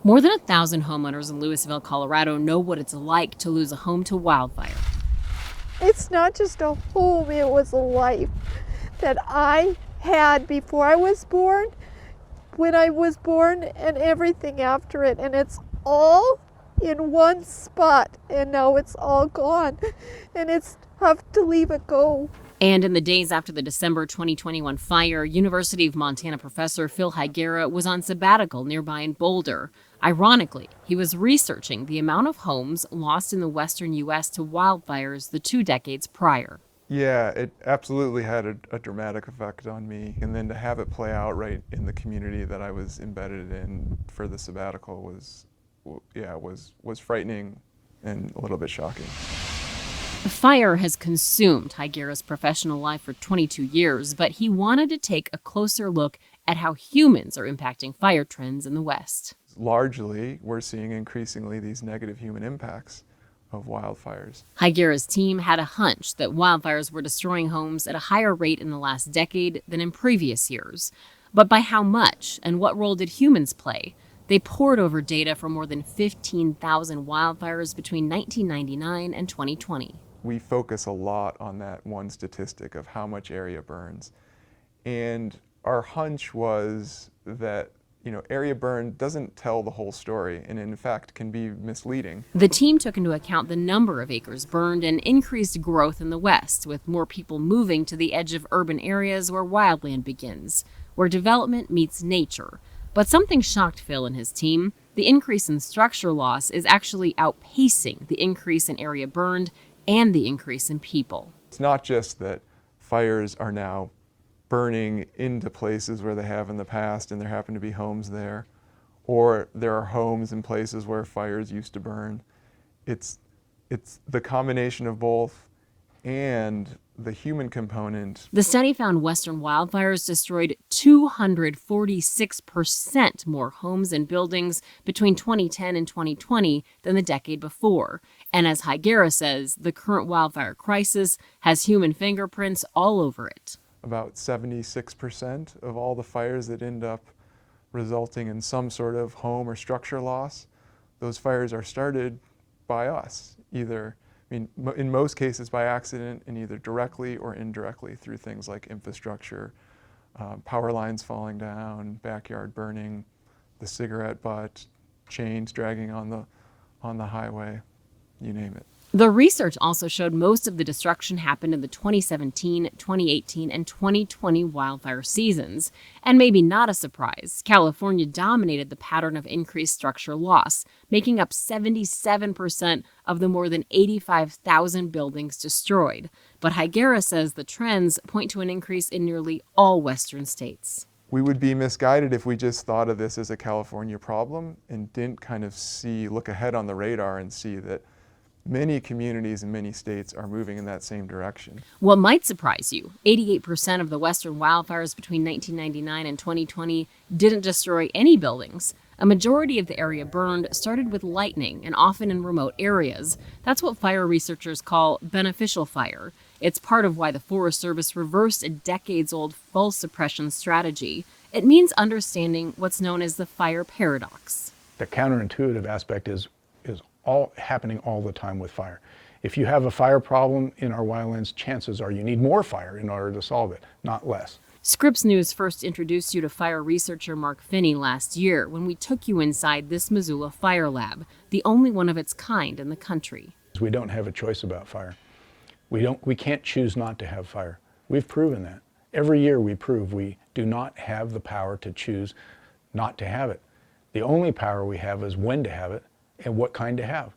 More than 1,000 homeowners in Louisville, Colorado know what it's like to lose a home to wildfire. It's not just a home, it was a life that I had before I was born, when I was born, and everything after it. And it's all in one spot, and now it's all gone. And it's tough to leave it go. And in the days after the December 2021 fire, University of Montana professor Phil Higuera was on sabbatical nearby in Boulder. Ironically, he was researching the amount of homes lost in the western U.S. to wildfires the 2 decades prior. Yeah, it absolutely had a dramatic effect on me. And then to have it play out right in the community that I was embedded in for the sabbatical was frightening and a little bit shocking. The fire has consumed Higuera's professional life for 22 years, but he wanted to take a closer look at how humans are impacting fire trends in the West. Largely, we're seeing increasingly these negative human impacts of wildfires. Higuera's team had a hunch that wildfires were destroying homes at a higher rate in the last decade than in previous years. But by how much, and what role did humans play? They pored over data for more than 15,000 wildfires between 1999 and 2020. We focus a lot on that one statistic of how much area burns. And our hunch was that area burn doesn't tell the whole story, and in fact can be misleading. The team took into account the number of acres burned and increased growth in the West, with more people moving to the edge of urban areas where wildland begins, where development meets nature. But something shocked Phil and his team. The increase in structure loss is actually outpacing the increase in area burned and the increase in people. It's not just that fires are now burning into places where they have in the past and there happen to be homes there, or there are homes in places where fires used to burn. It's the combination of both and the human component. The study found western wildfires destroyed 246% more homes and buildings between 2010 and 2020 than the decade before. And as Higuera says, the current wildfire crisis has human fingerprints all over it. About 76% of all the fires that end up resulting in some sort of home or structure loss, those fires are started by us, in most cases by accident, and either directly or indirectly through things like infrastructure, power lines falling down, backyard burning, the cigarette butt, chains dragging on the highway, you name it. The research also showed most of the destruction happened in the 2017, 2018, and 2020 wildfire seasons. And maybe not a surprise, California dominated the pattern of increased structure loss, making up 77% of the more than 85,000 buildings destroyed. But Higuera says the trends point to an increase in nearly all Western states. We would be misguided if we just thought of this as a California problem and didn't kind of look ahead on the radar and see that many communities in many states are moving in that same direction. What might surprise you, 88% of the western wildfires between 1999 and 2020 didn't destroy any buildings. A majority of the area burned started with lightning and often in remote areas. That's what fire researchers call beneficial fire. It's part of why the Forest Service reversed a decades-old false suppression strategy. It means understanding what's known as the fire paradox. The counterintuitive aspect is all happening all the time with fire. If you have a fire problem in our wildlands, chances are you need more fire in order to solve it, not less. Scripps News first introduced you to fire researcher Mark Finney last year when we took you inside this Missoula fire lab, the only one of its kind in the country. We don't have a choice about fire. We can't choose not to have fire. We've proven that. Every year we prove we do not have the power to choose not to have it. The only power we have is when to have it and what kind to have.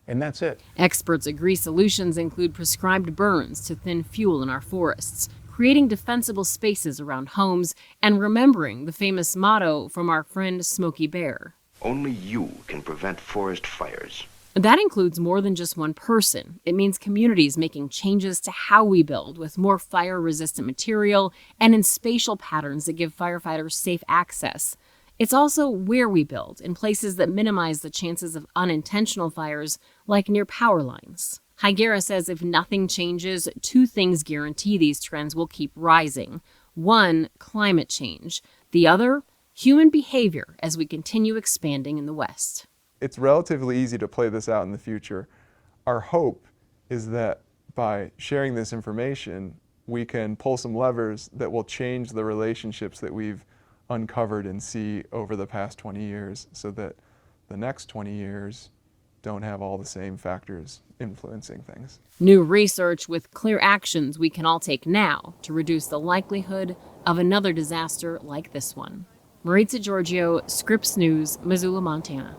And that's it. Experts agree solutions include prescribed burns to thin fuel in our forests, creating defensible spaces around homes, and remembering the famous motto from our friend Smokey Bear. Only you can prevent forest fires. That includes more than just one person. It means communities making changes to how we build with more fire-resistant material and in spatial patterns that give firefighters safe access. It's also where we build, in places that minimize the chances of unintentional fires, like near power lines. Higuera says if nothing changes, 2 things guarantee these trends will keep rising. One, climate change. The other, human behavior as we continue expanding in the West. It's relatively easy to play this out in the future. Our hope is that by sharing this information, we can pull some levers that will change the relationships that we've uncovered and see over the past 20 years so that the next 20 years don't have all the same factors influencing things. New research with clear actions we can all take now to reduce the likelihood of another disaster like this one. Maritza Giorgio, Scripps News, Missoula, Montana.